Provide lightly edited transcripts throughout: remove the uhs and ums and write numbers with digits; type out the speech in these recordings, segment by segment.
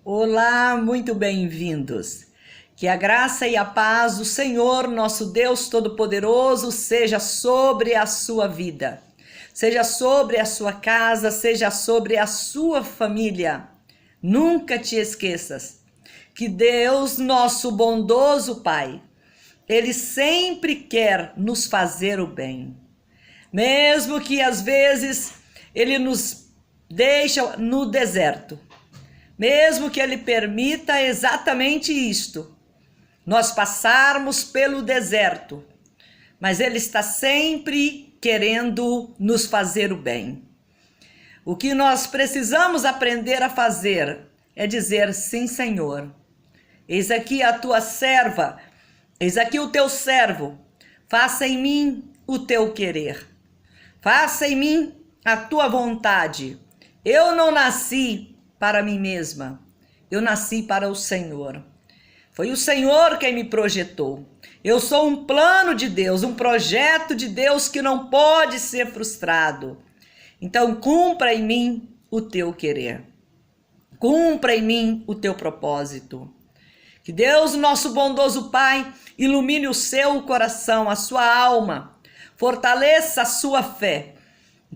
Olá, muito bem-vindos. Que a graça e a paz do Senhor, nosso Deus Todo-Poderoso, seja sobre a sua vida, seja sobre a sua casa, seja sobre a sua família. Nunca te esqueças que Deus, nosso bondoso Pai, Ele sempre quer nos fazer o bem. Mesmo que às vezes Ele nos deixa no deserto, mesmo que Ele permita exatamente isto, nós passarmos pelo deserto, mas Ele está sempre querendo nos fazer o bem. O que nós precisamos aprender a fazer é dizer: sim, Senhor, eis aqui a tua serva, eis aqui o teu servo, faça em mim o teu querer, faça em mim a tua vontade. Eu não nasci para mim mesma, eu nasci para o Senhor. Foi o Senhor quem me projetou. Eu sou um plano de Deus, um projeto de Deus que não pode ser frustrado. Então cumpra em mim o teu querer, cumpra em mim o teu propósito. Que Deus, nosso bondoso Pai, ilumine o seu coração, a sua alma, fortaleça a sua fé,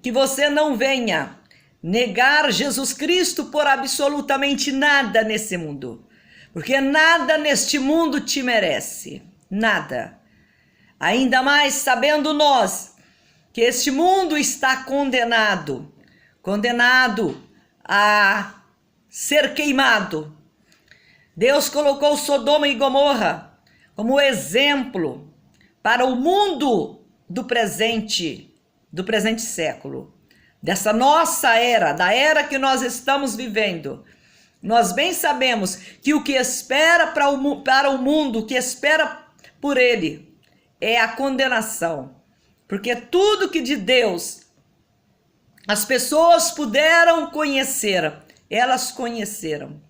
que você não venha negar Jesus Cristo por absolutamente nada nesse mundo, porque nada neste mundo te merece, nada. Ainda mais sabendo nós que este mundo está condenado a ser queimado. Deus colocou Sodoma e Gomorra como exemplo para o mundo do presente século, dessa nossa era, da era que nós estamos vivendo. Nós bem sabemos que o que espera para o mundo, o que espera por ele, é a condenação. Porque tudo que de Deus as pessoas puderam conhecer, elas conheceram.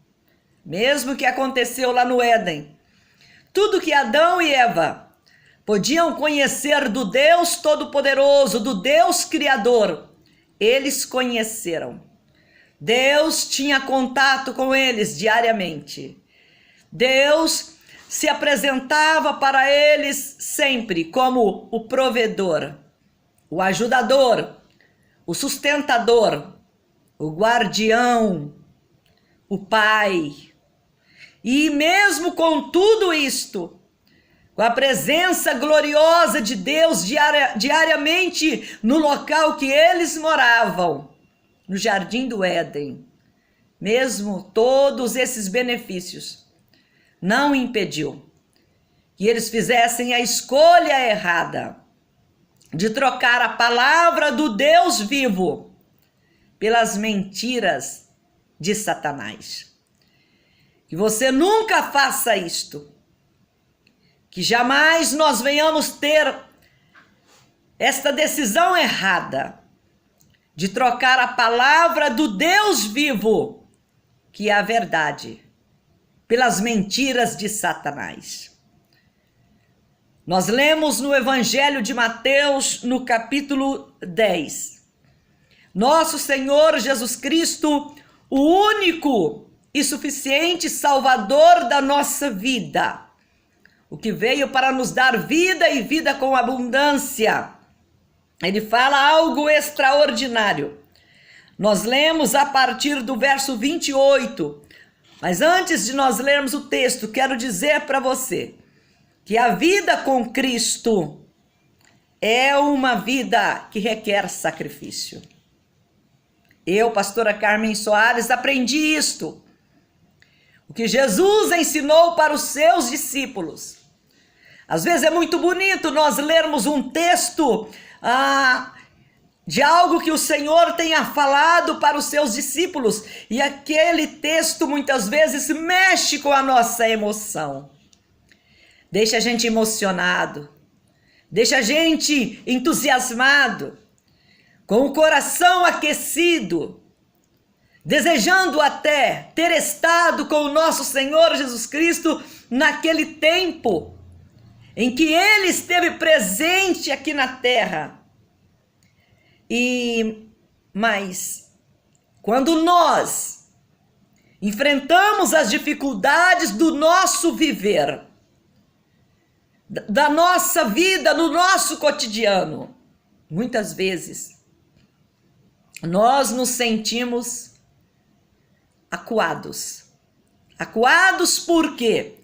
Mesmo que aconteceu lá no Éden. Tudo que Adão e Eva podiam conhecer do Deus Todo-Poderoso, do Deus Criador, eles conheceram. Deus tinha contato com eles diariamente. Deus se apresentava para eles sempre como o provedor, o ajudador, o sustentador, o guardião, o Pai. E mesmo com tudo isto, com a presença gloriosa de Deus diariamente no local que eles moravam, no Jardim do Éden, mesmo todos esses benefícios, não impediu que eles fizessem a escolha errada de trocar a palavra do Deus vivo pelas mentiras de Satanás. Que você nunca faça isto, que jamais nós venhamos ter esta decisão errada de trocar a palavra do Deus vivo, que é a verdade, pelas mentiras de Satanás. Nós lemos no Evangelho de Mateus, no capítulo 10, nosso Senhor Jesus Cristo, o único e suficiente Salvador da nossa vida, o que veio para nos dar vida e vida com abundância. Ele fala algo extraordinário. Nós lemos a partir do verso 28. Mas antes de nós lermos o texto, quero dizer para você que a vida com Cristo é uma vida que requer sacrifício. Eu, pastora Carmen Soares, aprendi isto. O que Jesus ensinou para os seus discípulos. Às vezes é muito bonito nós lermos um texto de algo que o Senhor tenha falado para os seus discípulos, e aquele texto muitas vezes mexe com a nossa emoção, deixa a gente emocionado, deixa a gente entusiasmado, com o coração aquecido, desejando até ter estado com o nosso Senhor Jesus Cristo naquele tempo em que Ele esteve presente aqui na terra. Mas quando nós enfrentamos as dificuldades do nosso viver, da nossa vida, no nosso cotidiano, muitas vezes nós nos sentimos acuados. Acuados por quê?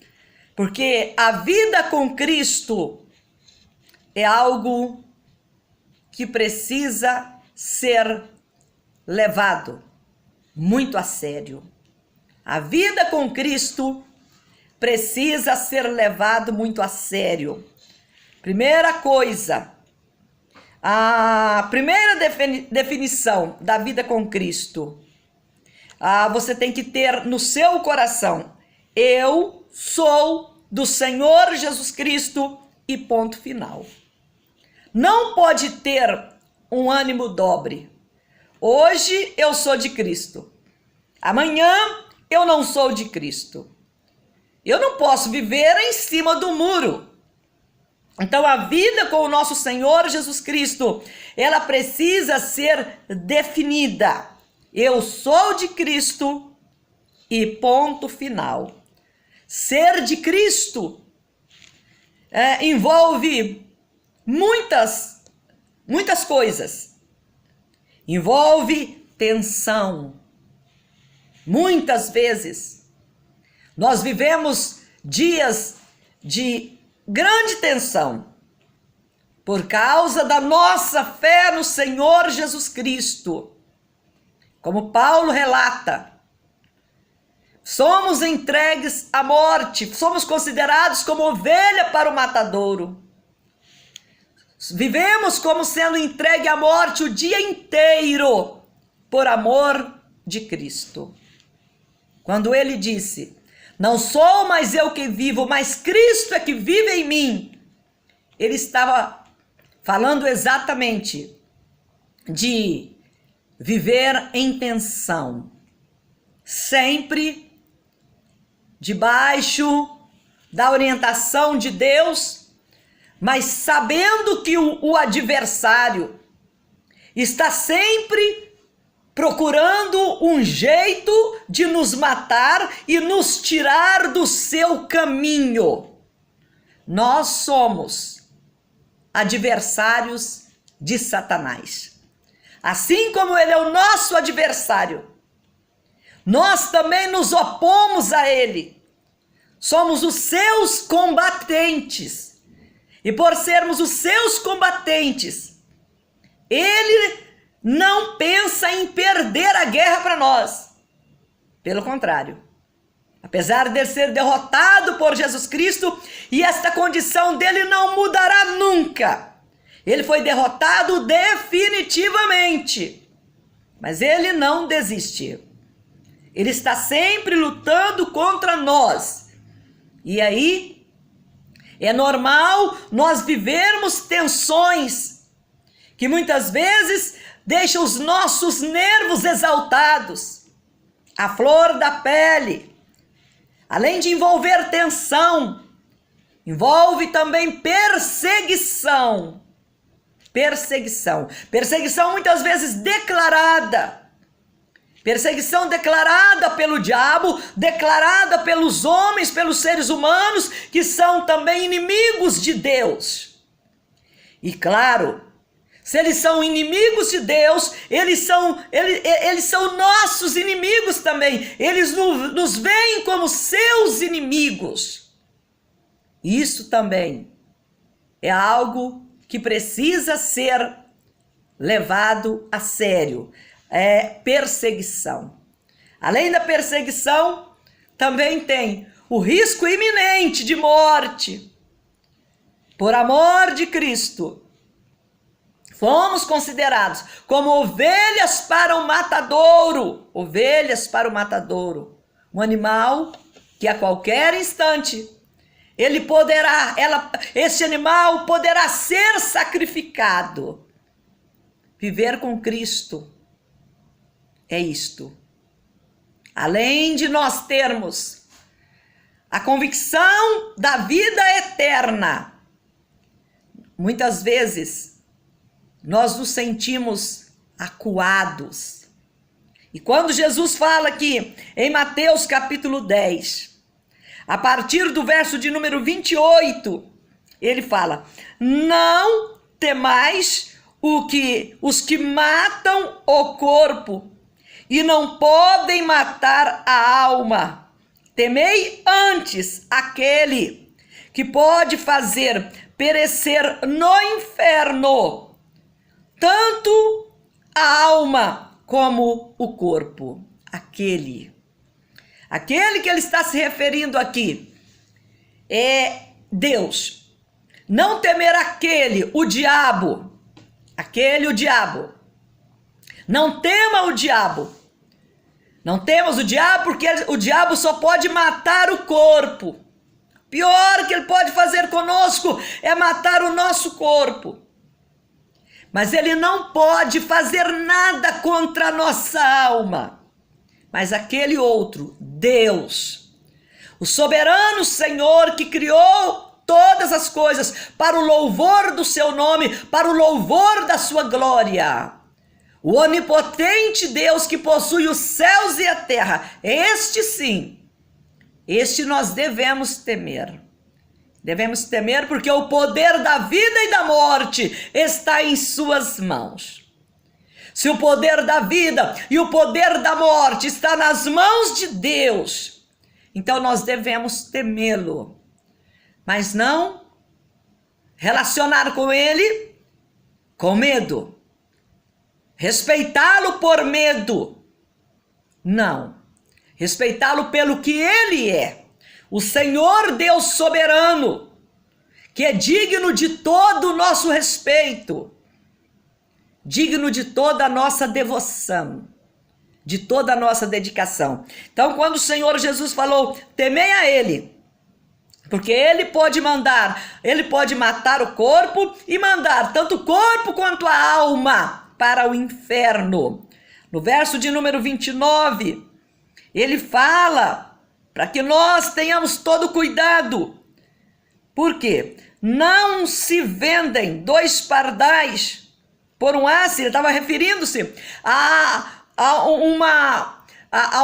Porque a vida com Cristo é algo que precisa ser levado muito a sério. A vida com Cristo precisa ser levado muito a sério. Primeira coisa, a primeira definição da vida com Cristo, você tem que ter no seu coração: eu sou do Senhor Jesus Cristo e ponto final. Não pode ter um ânimo dobre. Hoje eu sou de Cristo, amanhã eu não sou de Cristo. Eu não posso viver em cima do muro. Então a vida com o nosso Senhor Jesus Cristo, ela precisa ser definida. Eu sou de Cristo e ponto final. Ser de Cristo envolve muitas coisas. Envolve tensão. Muitas vezes nós vivemos dias de grande tensão por causa da nossa fé no Senhor Jesus Cristo. Como Paulo relata, somos entregues à morte, somos considerados como ovelha para o matadouro. Vivemos como sendo entregue à morte o dia inteiro por amor de Cristo. Quando ele disse: não sou mais eu que vivo, mas Cristo é que vive em mim, ele estava falando exatamente de viver em tensão, sempre debaixo da orientação de Deus, mas sabendo que o adversário está sempre procurando um jeito de nos matar e nos tirar do seu caminho. Nós somos adversários de Satanás. Assim como ele é o nosso adversário, nós também nos opomos a ele. Somos os seus combatentes. E por sermos os seus combatentes, ele não pensa em perder a guerra para nós. Pelo contrário, apesar de ser derrotado por Jesus Cristo, e esta condição dele não mudará nunca. Ele foi derrotado definitivamente, mas ele não desiste. Ele está sempre lutando contra nós. E aí, é normal nós vivermos tensões que muitas vezes deixam os nossos nervos exaltados, a flor da pele. Além de envolver tensão, envolve também perseguição. Perseguição muitas vezes declarada. Perseguição declarada pelo diabo, declarada pelos homens, pelos seres humanos, que são também inimigos de Deus. E claro, se eles são inimigos de Deus, eles são nossos inimigos também. Eles nos veem como seus inimigos. Isso também é algo que precisa ser levado a sério. É perseguição. Além da perseguição, também tem o risco iminente de morte. Por amor de Cristo, fomos considerados como ovelhas para o matadouro. Ovelhas para o matadouro. Um animal que a qualquer instante esse animal poderá ser sacrificado. Viver com Cristo é isto. Além de nós termos a convicção da vida eterna, muitas vezes nós nos sentimos acuados. E quando Jesus fala aqui em Mateus capítulo 10, a partir do verso de número 28, ele fala: não temais os que matam o corpo e não podem matar a alma. Temei antes aquele que pode fazer perecer no inferno tanto a alma como o corpo. Aquele que ele está se referindo aqui é Deus. Não temer o diabo. O diabo. Não tema o diabo. Não temas o diabo, porque o diabo só pode matar o corpo. Pior que ele pode fazer conosco é matar o nosso corpo. Mas ele não pode fazer nada contra a nossa alma. Mas aquele outro, Deus, o soberano Senhor que criou todas as coisas para o louvor do seu nome, para o louvor da sua glória. O onipotente Deus que possui os céus e a terra, este sim, este nós devemos temer. Devemos temer porque o poder da vida e da morte está em suas mãos. Se o poder da vida e o poder da morte está nas mãos de Deus, então nós devemos temê-lo, mas não relacionar com ele com medo. Respeitá-lo por medo. Não. Respeitá-lo pelo que ele é. O Senhor Deus soberano, que é digno de todo o nosso respeito, digno de toda a nossa devoção, de toda a nossa dedicação. Então, quando o Senhor Jesus falou, temei a ele, porque ele pode matar o corpo e mandar tanto o corpo quanto a alma para o inferno. No verso de número 29, ele fala para que nós tenhamos todo cuidado. Por quê? Não se vendem 2 pardais por um asse. Ele estava referindo-se a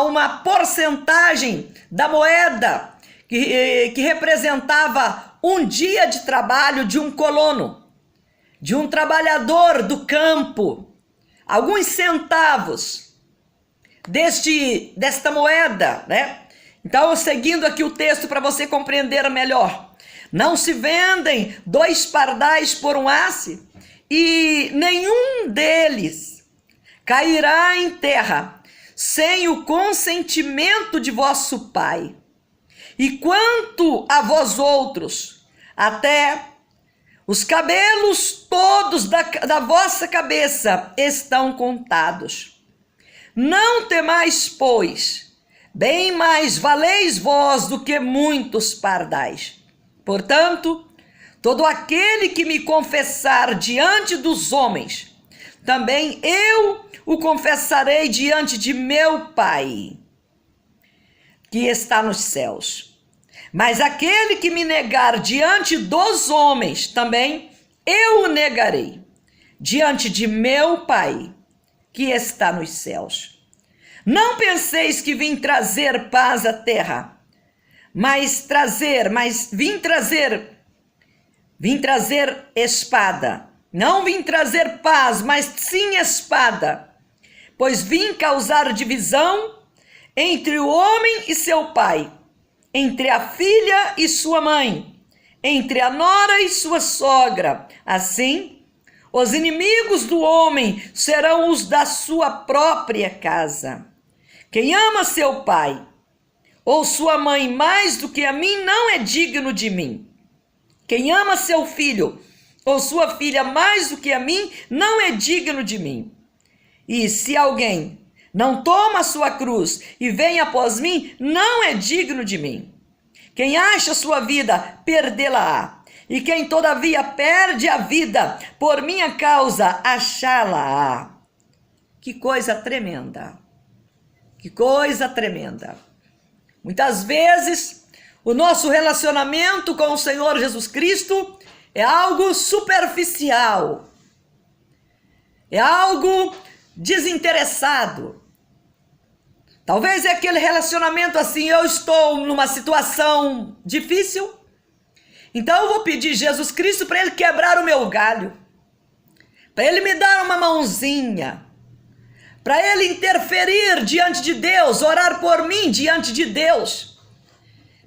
uma porcentagem da moeda que representava um dia de trabalho de um colono, de um trabalhador do campo, alguns centavos desta moeda, né? Então, seguindo aqui o texto para você compreender melhor. Não se vendem 2 pardais por um asse, e nenhum deles cairá em terra sem o consentimento de vosso Pai. E quanto a vós outros, até os cabelos todos da vossa cabeça estão contados. Não temais, pois, bem mais valeis vós do que muitos pardais. Portanto, todo aquele que me confessar diante dos homens, também eu o confessarei diante de meu Pai, que está nos céus. Mas aquele que me negar diante dos homens, também eu o negarei diante de meu Pai, que está nos céus. Não penseis que vim trazer paz à terra, vim trazer espada. Não vim trazer paz, mas sim espada, pois vim causar divisão entre o homem e seu pai, entre a filha e sua mãe, entre a nora e sua sogra. Assim, os inimigos do homem serão os da sua própria casa. Quem ama seu pai ou sua mãe mais do que a mim não é digno de mim. Quem ama seu filho ou sua filha mais do que a mim não é digno de mim. E se alguém não toma a sua cruz e vem após mim, não é digno de mim. Quem acha sua vida, perdê-la-á. E quem todavia perde a vida por minha causa, achá-la-á. Que coisa tremenda. Que coisa tremenda. Muitas vezes, o nosso relacionamento com o Senhor Jesus Cristo é algo superficial. É algo desinteressado. Talvez é aquele relacionamento assim, eu estou numa situação difícil, então eu vou pedir Jesus Cristo para Ele quebrar o meu galho, para Ele me dar uma mãozinha, para Ele interferir diante de Deus, orar por mim diante de Deus,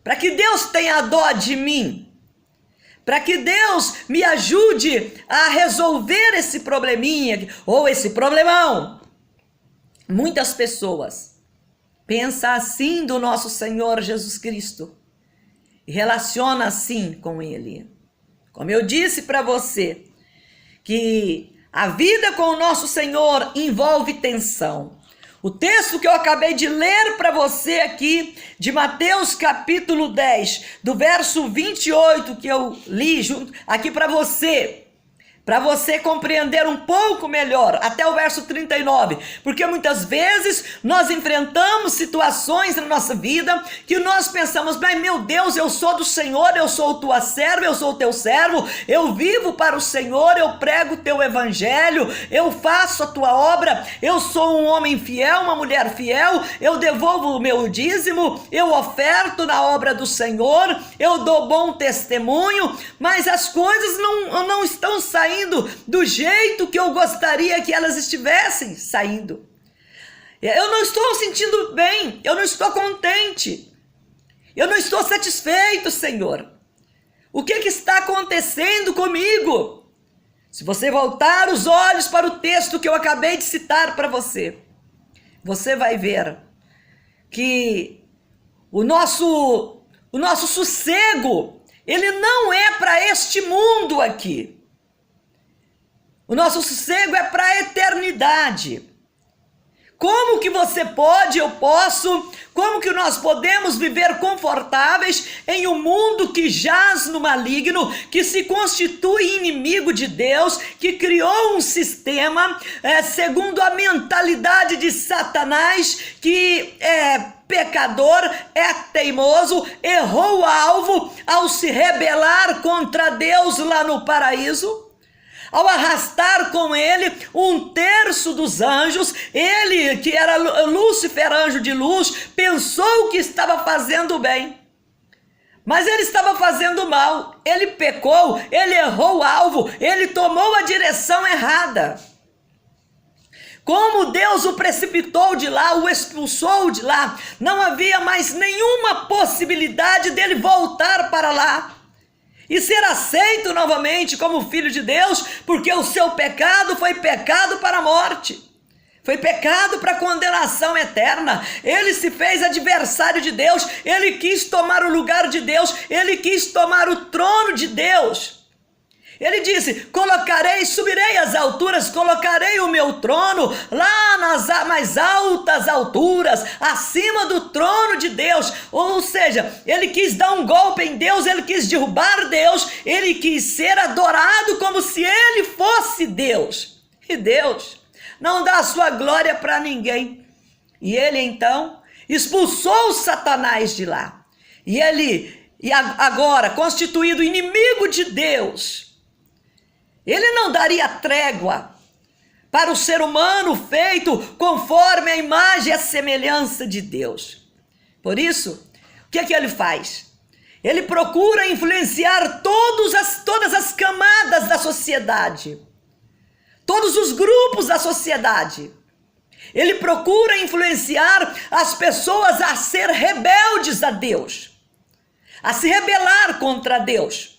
para que Deus tenha dó de mim, para que Deus me ajude a resolver esse probleminha ou esse problemão. Muitas pessoas pensam assim do nosso Senhor Jesus Cristo e relacionam assim com Ele. Como eu disse para você, que a vida com o nosso Senhor envolve tensão. O texto que eu acabei de ler para você aqui, de Mateus capítulo 10, do verso 28, que eu li aqui para você compreender um pouco melhor, até o verso 39, porque muitas vezes nós enfrentamos situações na nossa vida que nós pensamos, mas meu Deus, eu sou do Senhor, eu sou tua serva, eu sou o teu servo, eu vivo para o Senhor, eu prego o teu evangelho, eu faço a tua obra, eu sou um homem fiel, uma mulher fiel, eu devolvo o meu dízimo, eu oferto na obra do Senhor, eu dou bom testemunho, mas as coisas não estão saindo do jeito que eu gostaria que elas estivessem saindo. Eu não estou sentindo bem, eu não estou contente, eu não estou satisfeito, Senhor. O que está acontecendo comigo? Se você voltar os olhos para o texto que eu acabei de citar para você, você vai ver que o nosso sossego, ele não é para este mundo aqui. O nosso sossego é para a eternidade. Como que você pode, eu posso, como que nós podemos viver confortáveis em um mundo que jaz no maligno, que se constitui inimigo de Deus, que criou um sistema segundo a mentalidade de Satanás, que é pecador, é teimoso, errou o alvo ao se rebelar contra Deus lá no paraíso? Ao arrastar com ele 1/3 dos anjos, ele, que era Lúcifer, anjo de luz, pensou que estava fazendo bem. Mas ele estava fazendo mal, ele pecou, ele errou o alvo, ele tomou a direção errada. Como Deus o precipitou de lá, o expulsou de lá, não havia mais nenhuma possibilidade dele voltar para lá e ser aceito novamente como filho de Deus, porque o seu pecado foi pecado para a morte, foi pecado para a condenação eterna. Ele se fez adversário de Deus, ele quis tomar o lugar de Deus, ele quis tomar o trono de Deus. Ele disse, subirei às alturas, colocarei o meu trono lá nas mais altas alturas, acima do trono de Deus. Ou seja, ele quis dar um golpe em Deus, ele quis derrubar Deus, ele quis ser adorado como se ele fosse Deus. E Deus não dá a sua glória para ninguém. E ele então expulsou Satanás de lá. E agora, constituído inimigo de Deus, ele não daria trégua para o ser humano feito conforme a imagem e a semelhança de Deus. Por isso, o que é que ele faz? Ele procura influenciar todas as camadas da sociedade, todos os grupos da sociedade. Ele procura influenciar as pessoas a ser rebeldes a Deus, a se rebelar contra Deus.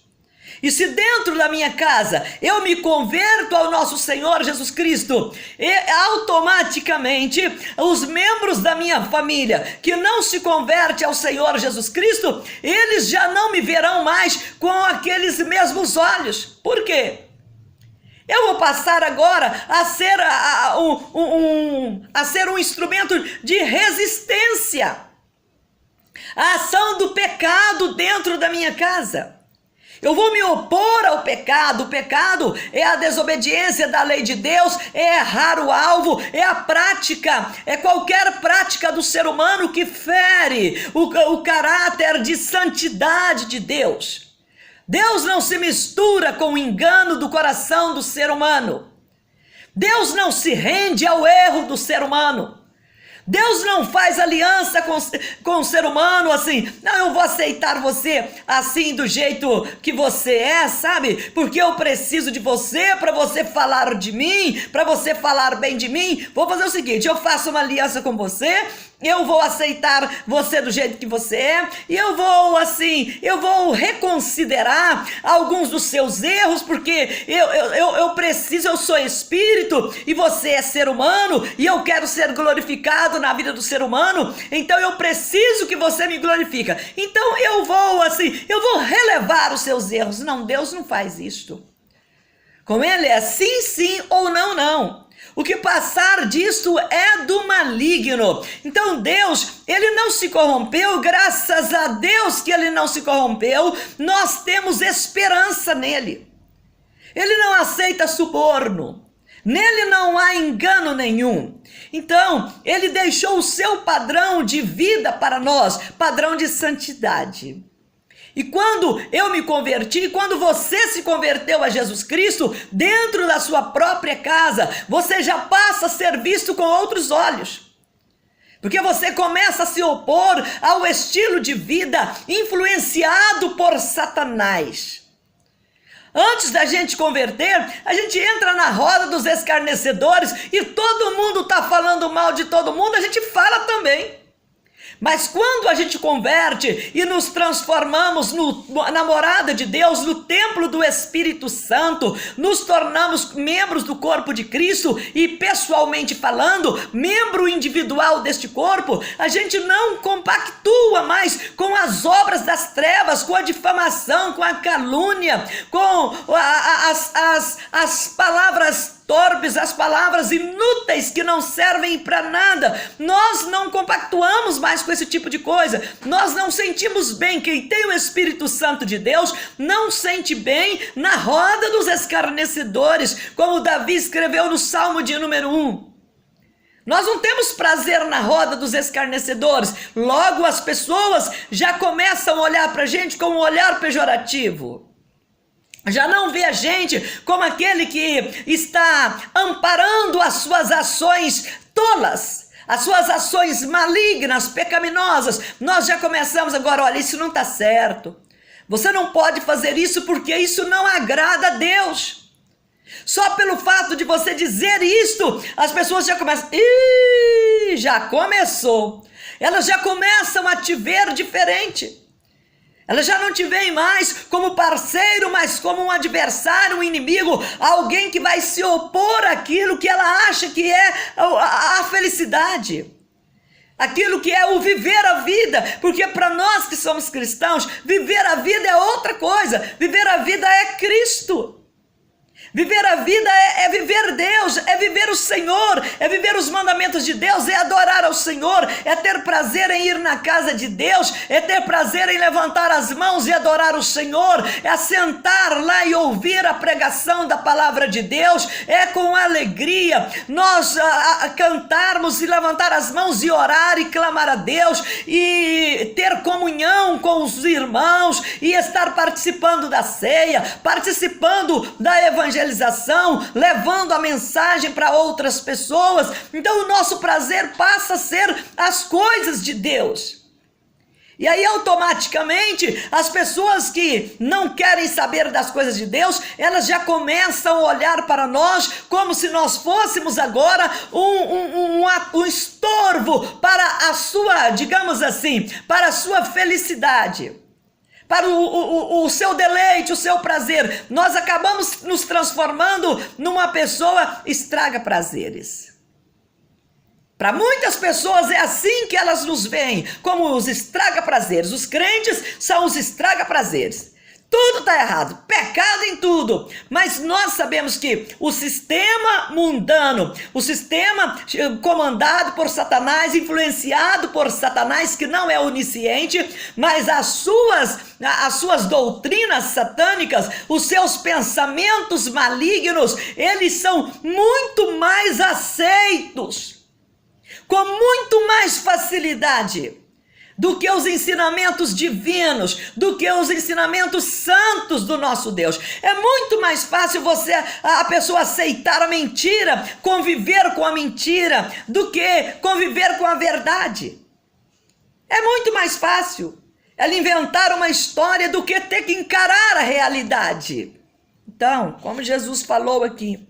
E se dentro da minha casa eu me converto ao nosso Senhor Jesus Cristo, automaticamente os membros da minha família que não se converte ao Senhor Jesus Cristo, eles já não me verão mais com aqueles mesmos olhos. Por quê? Eu vou passar agora a ser um instrumento de resistência à ação do pecado dentro da minha casa. Eu vou me opor ao pecado. O pecado é a desobediência da lei de Deus, é errar o alvo, é a prática, é qualquer prática do ser humano que fere o caráter de santidade de Deus. Deus não se mistura com o engano do coração do ser humano. Deus não se rende ao erro do ser humano. Deus não faz aliança com o ser humano assim, não, eu vou aceitar você assim do jeito que você é, sabe? Porque eu preciso de você, para você falar de mim, para você falar bem de mim. Vou fazer o seguinte, eu faço uma aliança com você, eu vou aceitar você do jeito que você é, e eu vou reconsiderar alguns dos seus erros, porque eu preciso, eu sou espírito, e você é ser humano, e eu quero ser glorificado na vida do ser humano, então eu preciso que você me glorifique. Então eu vou relevar os seus erros. Não, Deus não faz isto. Com ele é sim, sim, ou não, não. O que passar disto é do maligno. Então Deus, ele não se corrompeu, graças a Deus que ele não se corrompeu, nós temos esperança nele. Ele não aceita suborno, nele não há engano nenhum. Então, ele deixou o seu padrão de vida para nós, padrão de santidade. E quando eu me converti, quando você se converteu a Jesus Cristo, dentro da sua própria casa, você já passa a ser visto com outros olhos. Porque você começa a se opor ao estilo de vida influenciado por Satanás. Antes da gente converter, a gente entra na roda dos escarnecedores e todo mundo está falando mal de todo mundo, a gente fala também. Mas quando a gente converte e nos transformamos na morada de Deus, no templo do Espírito Santo, nos tornamos membros do corpo de Cristo e, pessoalmente falando, membro individual deste corpo, a gente não compactua mais com as obras das trevas, com a difamação, com a calúnia, com as palavras torpes, as palavras inúteis que não servem para nada. Nós não compactuamos mais com esse tipo de coisa. Nós não sentimos bem. Quem tem o Espírito Santo de Deus não sente bem na roda dos escarnecedores, como Davi escreveu no Salmo de número 1. Nós não temos prazer na roda dos escarnecedores. Logo as pessoas já começam a olhar para a gente com um olhar pejorativo. Já não vê a gente como aquele que está amparando as suas ações tolas, as suas ações malignas, pecaminosas. Nós já começamos agora, olha, isso não está certo. Você não pode fazer isso porque isso não agrada a Deus. Só pelo fato de você dizer isto, as pessoas já começam, já começou. Elas já começam a te ver diferente. Elas já não te veem mais como parceiro, mas como um adversário, um inimigo, alguém que vai se opor àquilo que ela acha que é a felicidade. Aquilo que é o viver a vida, porque para nós que somos cristãos, viver a vida é outra coisa. Viver a vida é Cristo. Viver a vida é viver Deus, é viver o Senhor, é viver os mandamentos de Deus, é adorar ao Senhor, é ter prazer em ir na casa de Deus, é ter prazer em levantar as mãos e adorar o Senhor, é sentar lá e ouvir a pregação da palavra de Deus, é com alegria nós cantarmos e levantar as mãos e orar e clamar a Deus e ter comunhão com os irmãos e estar participando da ceia, participando da evangelização, levando a mensagem para outras pessoas. Então o nosso prazer passa a ser as coisas de Deus. E aí automaticamente as pessoas que não querem saber das coisas de Deus, elas já começam a olhar para nós como se nós fôssemos agora um estorvo para a sua, digamos assim, para a sua felicidade, para o seu deleite, o seu prazer. Nós acabamos nos transformando numa pessoa estraga prazeres. Para muitas pessoas é assim que elas nos veem, como os estraga prazeres. Os crentes são os estraga prazeres. Tudo está errado, pecado em tudo. Mas nós sabemos que o sistema mundano, o sistema comandado por Satanás, influenciado por Satanás, que não é onisciente, mas as suas doutrinas satânicas, os seus pensamentos malignos, eles são muito mais aceitos, com muito mais facilidade do que os ensinamentos divinos, do que os ensinamentos santos do nosso Deus. É muito mais fácil a pessoa aceitar a mentira, conviver com a mentira, do que conviver com a verdade. É muito mais fácil ela inventar uma história do que ter que encarar a realidade. Então, como Jesus falou aqui,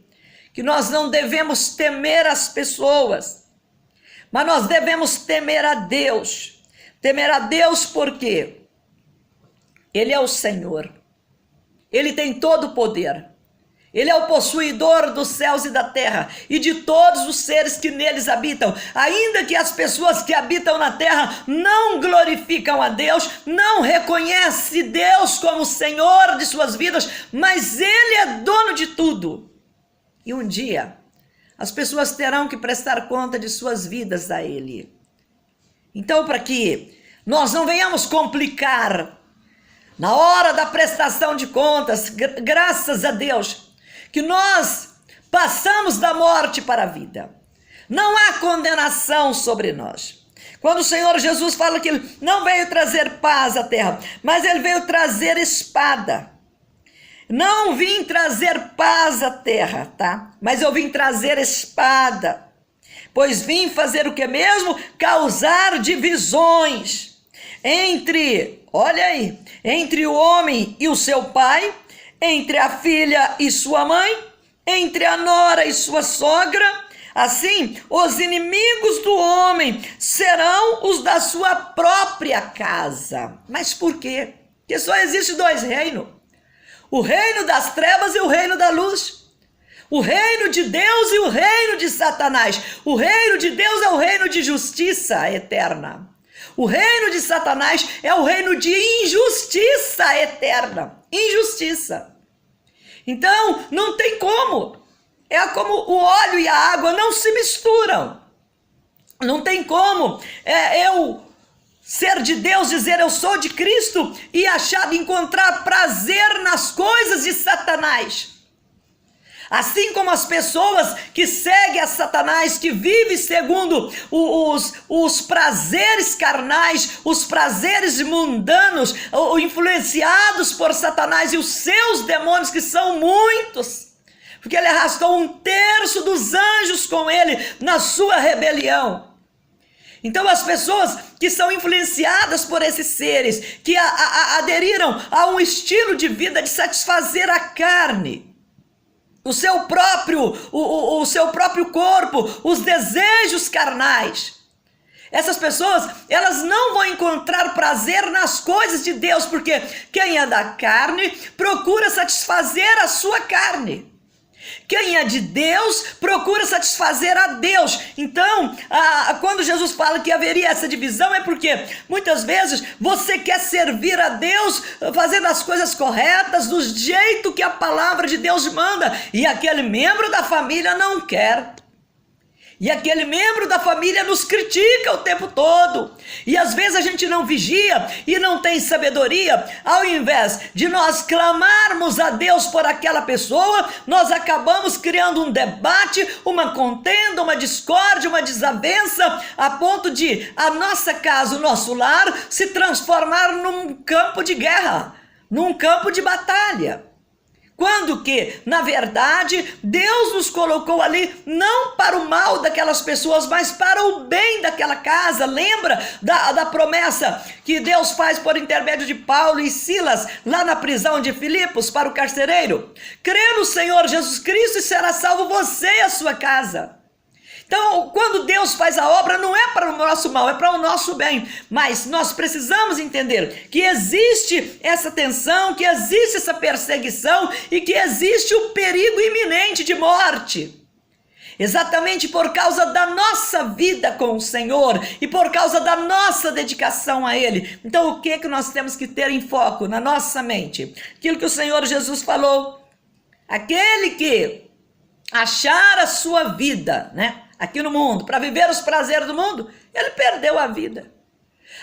que nós não devemos temer as pessoas, mas nós devemos temer a Deus. Temer a Deus porque Ele é o Senhor, Ele tem todo o poder, Ele é o possuidor dos céus e da terra e de todos os seres que neles habitam. Ainda que as pessoas que habitam na terra não glorificam a Deus, não reconhecem Deus como Senhor de suas vidas, mas Ele é dono de tudo. E um dia as pessoas terão que prestar conta de suas vidas a Ele. Então, para que nós não venhamos complicar na hora da prestação de contas, graças a Deus, que nós passamos da morte para a vida. Não há condenação sobre nós. Quando o Senhor Jesus fala que Ele não veio trazer paz à terra, mas Ele veio trazer espada. Não vim trazer paz à terra, tá? Mas eu vim trazer espada. Pois vim fazer o que mesmo? Causar divisões entre, olha aí, entre o homem e o seu pai, entre a filha e sua mãe, entre a nora e sua sogra. Assim, os inimigos do homem serão os da sua própria casa. Mas por quê? Porque só existe dois reinos: o reino das trevas e o reino da luz. O reino de Deus e o reino de Satanás. O reino de Deus é o reino de justiça eterna. O reino de Satanás é o reino de injustiça eterna. Injustiça. Então, não tem como. É como o óleo e a água não se misturam. Não tem como eu ser de Deus, dizer eu sou de Cristo e encontrar prazer nas coisas de Satanás. Assim como as pessoas que seguem a Satanás, que vivem segundo os prazeres carnais, os prazeres mundanos, influenciados por Satanás e os seus demônios, que são muitos, porque ele arrastou 1/3 dos anjos com ele na sua rebelião. Então as pessoas que são influenciadas por esses seres, que aderiram a um estilo de vida de satisfazer a carne, o seu próprio corpo, os desejos carnais. Essas pessoas, elas não vão encontrar prazer nas coisas de Deus, porque quem é da carne procura satisfazer a sua carne. Quem é de Deus procura satisfazer a Deus. Então, quando Jesus fala que haveria essa divisão, é porque muitas vezes você quer servir a Deus fazendo as coisas corretas, do jeito que a palavra de Deus manda, e aquele membro da família não quer. E aquele membro da família nos critica o tempo todo. E às vezes a gente não vigia e não tem sabedoria. Ao invés de nós clamarmos a Deus por aquela pessoa, nós acabamos criando um debate, uma contenda, uma discórdia, uma desavença, a ponto de a nossa casa, o nosso lar, se transformar num campo de guerra, num campo de batalha. Quando que, na verdade, Deus nos colocou ali não para o mal daquelas pessoas, mas para o bem daquela casa. Lembra da promessa que Deus faz por intermédio de Paulo e Silas, lá na prisão de Filipos, para o carcereiro? Crê no Senhor Jesus Cristo e será salvo você e a sua casa. Então, quando Deus faz a obra, não é para o nosso mal, é para o nosso bem. Mas nós precisamos entender que existe essa tensão, que existe essa perseguição e que existe o perigo iminente de morte. Exatamente por causa da nossa vida com o Senhor e por causa da nossa dedicação a Ele. Então, o que nós temos que ter em foco na nossa mente? Aquilo que o Senhor Jesus falou. Aquele que achar a sua vida, né? Aqui no mundo, para viver os prazeres do mundo, ele perdeu a vida.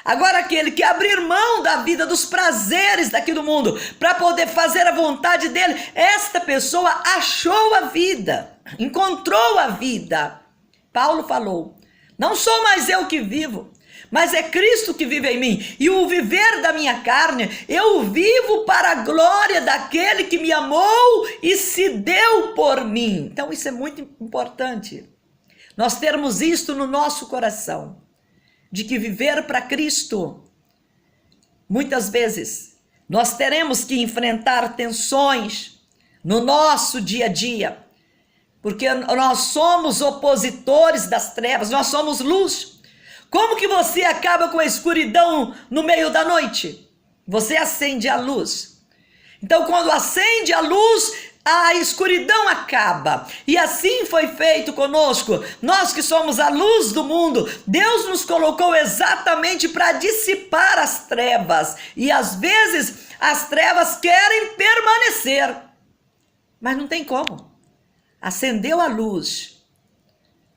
Agora aquele que abrir mão da vida, dos prazeres daqui do mundo, para poder fazer a vontade dele, esta pessoa achou a vida, encontrou a vida. Paulo falou, não sou mais eu que vivo, mas é Cristo que vive em mim. E o viver da minha carne, eu vivo para a glória daquele que me amou e se deu por mim. Então isso é muito importante, nós termos isto no nosso coração, de que viver para Cristo, muitas vezes, nós teremos que enfrentar tensões no nosso dia a dia, porque nós somos opositores das trevas, nós somos luz. Como que você acaba com a escuridão no meio da noite? Você acende a luz. Então, quando acende a luz, a escuridão acaba. E assim foi feito conosco. Nós que somos a luz do mundo, Deus nos colocou exatamente para dissipar as trevas. E às vezes as trevas querem permanecer, mas não tem como. Acendeu a luz,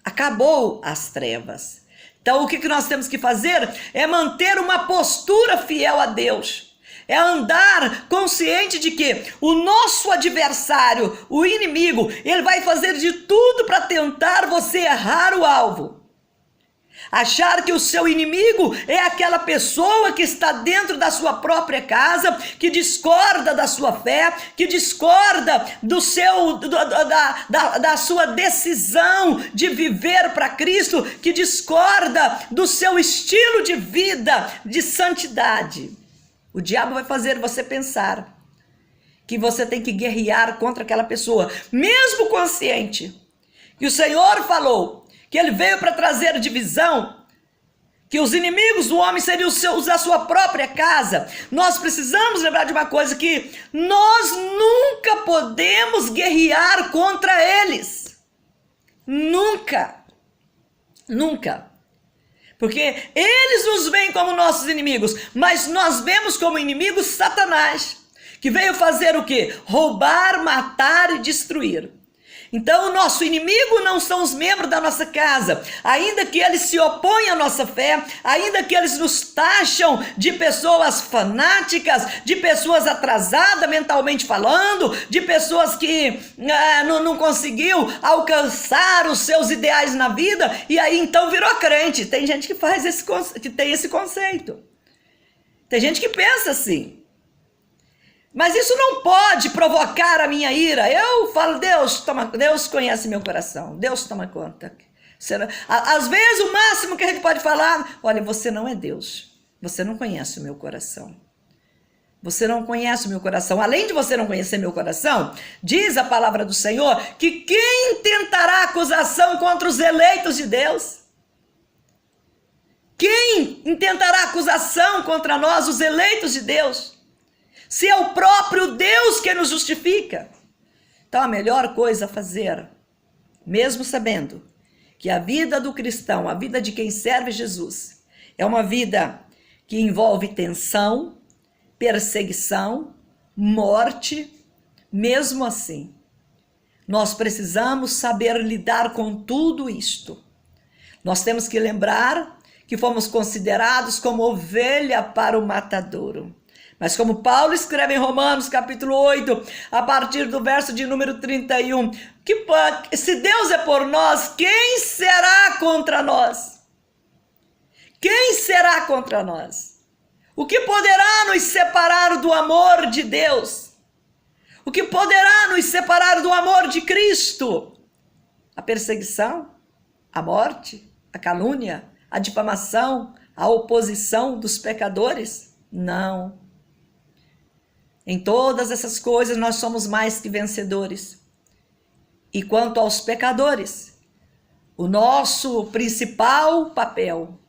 acabou as trevas. Então o que nós temos que fazer é manter uma postura fiel a Deus. É andar consciente de que o nosso adversário, o inimigo, ele vai fazer de tudo para tentar você errar o alvo. Achar que o seu inimigo é aquela pessoa que está dentro da sua própria casa, que discorda da sua fé, que discorda da sua decisão de viver para Cristo, que discorda do seu estilo de vida, de santidade. O diabo vai fazer você pensar que você tem que guerrear contra aquela pessoa, mesmo consciente que o Senhor falou que ele veio para trazer divisão, que os inimigos do homem seriam os da sua própria casa. Nós precisamos lembrar de uma coisa, que nós nunca podemos guerrear contra eles. Nunca. Nunca. Porque eles nos veem como nossos inimigos, mas nós vemos como inimigos Satanás, que veio fazer o quê? Roubar, matar e destruir. Então o nosso inimigo não são os membros da nossa casa, ainda que eles se opõem à nossa fé, ainda que eles nos taxam de pessoas fanáticas, de pessoas atrasadas mentalmente falando, de pessoas que não conseguiu alcançar os seus ideais na vida, e aí então virou crente. Tem gente que tem esse conceito, tem gente que pensa assim. Mas isso não pode provocar a minha ira. Eu falo, Deus conhece meu coração. Deus toma conta. Às vezes o máximo que a gente pode falar, olha, você não é Deus. Você não conhece o meu coração. Você não conhece o meu coração. Além de você não conhecer meu coração, diz a palavra do Senhor que quem tentará acusação contra os eleitos de Deus? Quem intentará acusação contra nós, os eleitos de Deus? Se é o próprio Deus que nos justifica. Então a melhor coisa a fazer, mesmo sabendo que a vida do cristão, a vida de quem serve Jesus, é uma vida que envolve tensão, perseguição, morte, mesmo assim, nós precisamos saber lidar com tudo isto. Nós temos que lembrar que fomos considerados como ovelha para o matadouro. Mas como Paulo escreve em Romanos capítulo 8, a partir do verso de número 31, que se Deus é por nós, quem será contra nós? Quem será contra nós? O que poderá nos separar do amor de Deus? O que poderá nos separar do amor de Cristo? A perseguição, a morte, a calúnia, a difamação, a oposição dos pecadores? Não. Em todas essas coisas nós somos mais que vencedores. E quanto aos pecadores, o nosso principal papel,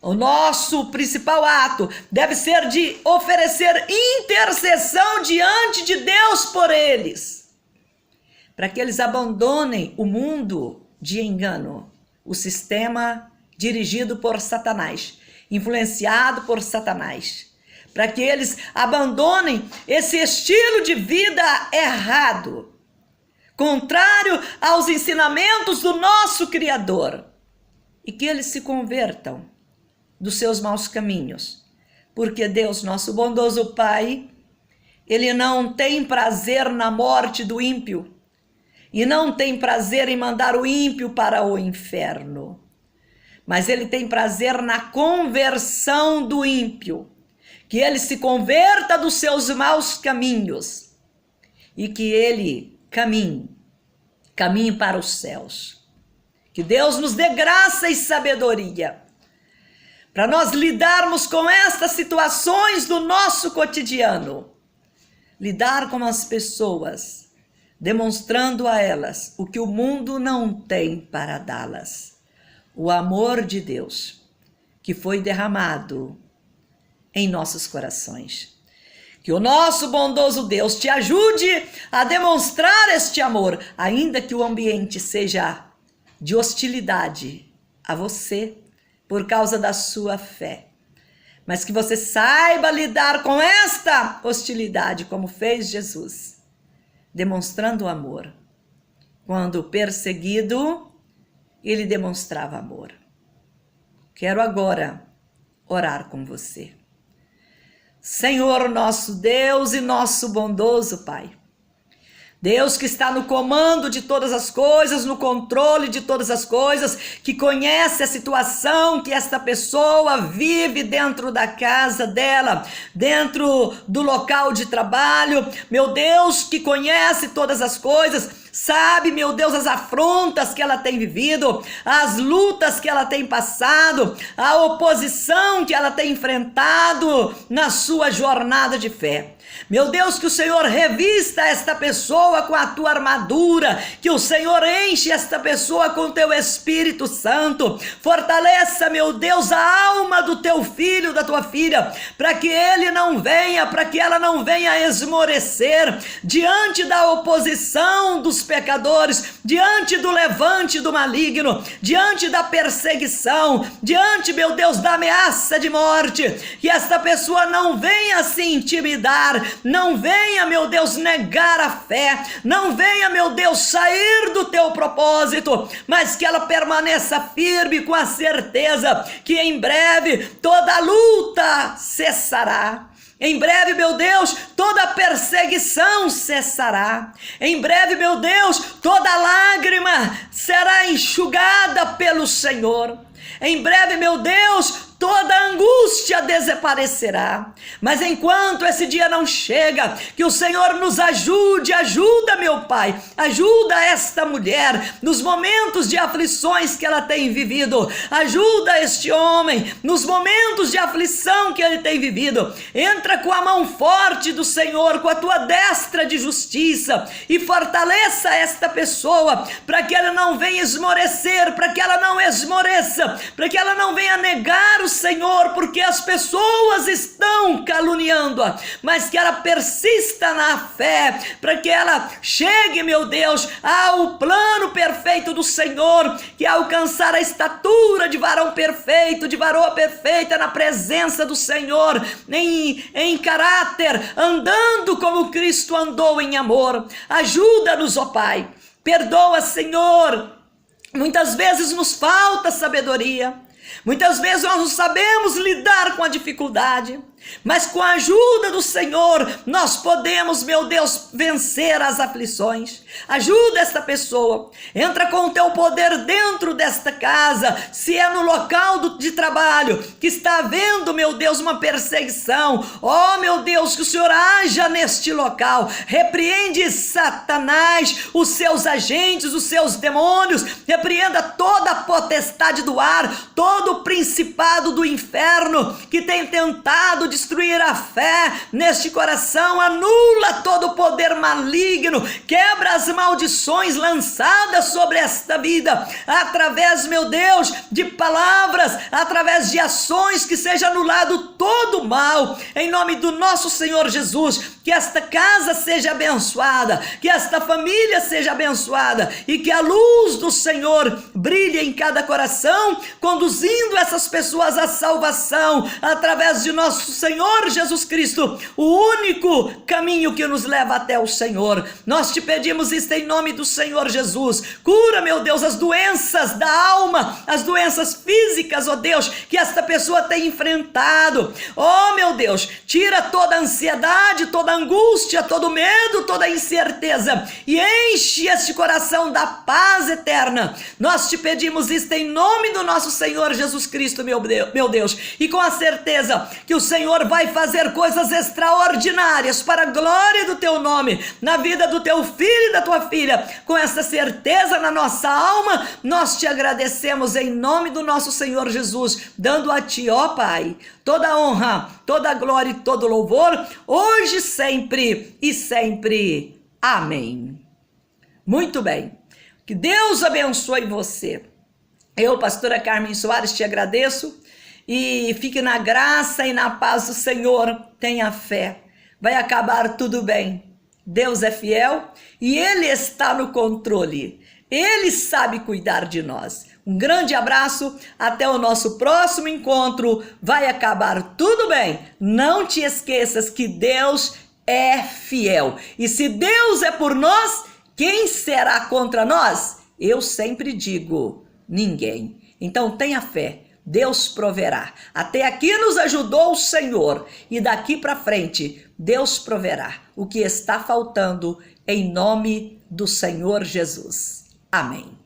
o nosso principal ato deve ser de oferecer intercessão diante de Deus por eles, para que eles abandonem o mundo de engano, o sistema dirigido por Satanás, influenciado por Satanás, para que eles abandonem esse estilo de vida errado, contrário aos ensinamentos do nosso Criador, e que eles se convertam dos seus maus caminhos, porque Deus, nosso bondoso Pai, Ele não tem prazer na morte do ímpio, e não tem prazer em mandar o ímpio para o inferno, mas ele tem prazer na conversão do ímpio, que ele se converta dos seus maus caminhos e que ele caminhe para os céus. Que Deus nos dê graça e sabedoria para nós lidarmos com estas situações do nosso cotidiano. Lidar com as pessoas, demonstrando a elas o que o mundo não tem para dá-las. O amor de Deus que foi derramado em nossos corações. Que o nosso bondoso Deus te ajude a demonstrar este amor, ainda que o ambiente seja de hostilidade a você por causa da sua fé. Mas que você saiba lidar com esta hostilidade como fez Jesus, demonstrando amor. Quando perseguido, ele demonstrava amor. Quero agora orar com você. Senhor nosso Deus e nosso bondoso Pai, Deus que está no comando de todas as coisas, no controle de todas as coisas, que conhece a situação que esta pessoa vive dentro da casa dela, dentro do local de trabalho, meu Deus, que conhece todas as coisas, sabe, meu Deus, as afrontas que ela tem vivido, as lutas que ela tem passado, a oposição que ela tem enfrentado na sua jornada de fé. Meu Deus, que o Senhor revista esta pessoa com a tua armadura, que o Senhor enche esta pessoa com o teu Espírito Santo, fortaleça, meu Deus, a alma do teu filho, da tua filha, para que ele não venha, para que ela não venha esmorecer diante da oposição dos pecadores, diante do levante do maligno, diante da perseguição, diante, meu Deus, da ameaça de morte, que esta pessoa não venha se intimidar, não venha, meu Deus, negar a fé, não venha, meu Deus, sair do teu propósito, mas que ela permaneça firme com a certeza que em breve toda luta cessará. Em breve, meu Deus, toda perseguição cessará. Em breve, meu Deus, toda lágrima será enxugada pelo Senhor. Em breve, meu Deus, toda angústia desaparecerá. Mas enquanto esse dia não chega, que o Senhor nos ajude, ajuda, meu Pai, ajuda esta mulher nos momentos de aflições que ela tem vivido, ajuda este homem nos momentos de aflição que ele tem vivido. Entra com a mão forte do Senhor, com a tua destra de justiça, e fortaleça esta pessoa, para que ela não venha esmorecer, para que ela não esmoreça, para que ela não venha negar o Senhor, porque as pessoas estão caluniando-a, mas que ela persista na fé, para que ela chegue, meu Deus, ao plano perfeito do Senhor, que é alcançar a estatura de varão perfeito, de varoa perfeita na presença do Senhor, em caráter, andando como Cristo andou em amor. Ajuda-nos, ó Pai, perdoa, Senhor. Muitas vezes nos falta sabedoria, muitas vezes nós não sabemos lidar com a dificuldade, mas com a ajuda do Senhor nós podemos, meu Deus, vencer as aflições. Ajuda esta pessoa, entra com o teu poder dentro desta casa, se é no local de trabalho que está havendo, meu Deus, uma perseguição, ó meu Deus, que o Senhor haja neste local, repreende Satanás, os seus agentes, os seus demônios, repreenda toda a potestade do ar, todo o principado do inferno que tem tentado destruir a fé neste coração. Anula todo o poder maligno, quebra as maldições lançadas sobre esta vida, através, meu Deus, de palavras, através de ações, que seja anulado todo o mal, em nome do nosso Senhor Jesus. Que esta casa seja abençoada, que esta família seja abençoada, e que a luz do Senhor brilhe em cada coração, conduzindo essas pessoas à salvação, através de nosso Senhor Jesus Cristo, o único caminho que nos leva até o Senhor. Nós te pedimos isto em nome do Senhor Jesus. Cura, meu Deus, as doenças da alma, as doenças físicas, ó Deus, que esta pessoa tem enfrentado. Ó meu Deus, tira toda a ansiedade, toda a angústia, todo o medo, toda a incerteza e enche este coração da paz eterna. Nós te pedimos isto em nome do nosso Senhor Jesus Cristo, meu Deus, e com a certeza que o Senhor vai fazer coisas extraordinárias para a glória do teu nome, na vida do teu filho e da tua filha. Com essa certeza na nossa alma, nós te agradecemos em nome do nosso Senhor Jesus, dando a ti, ó Pai, toda a honra, toda a glória e todo o louvor, hoje, sempre e sempre. Amém. Muito bem. Que Deus abençoe você. Eu, pastora Carmen Soares, te agradeço e fique na graça e na paz do Senhor. Tenha fé. Vai acabar tudo bem. Deus é fiel e Ele está no controle. Ele sabe cuidar de nós. Um grande abraço, até o nosso próximo encontro. Vai acabar tudo bem. Não te esqueças que Deus é fiel. E se Deus é por nós, quem será contra nós? Eu sempre digo, ninguém. Então tenha fé. Deus proverá. Até aqui nos ajudou o Senhor e daqui para frente Deus proverá o que está faltando em nome do Senhor Jesus. Amém.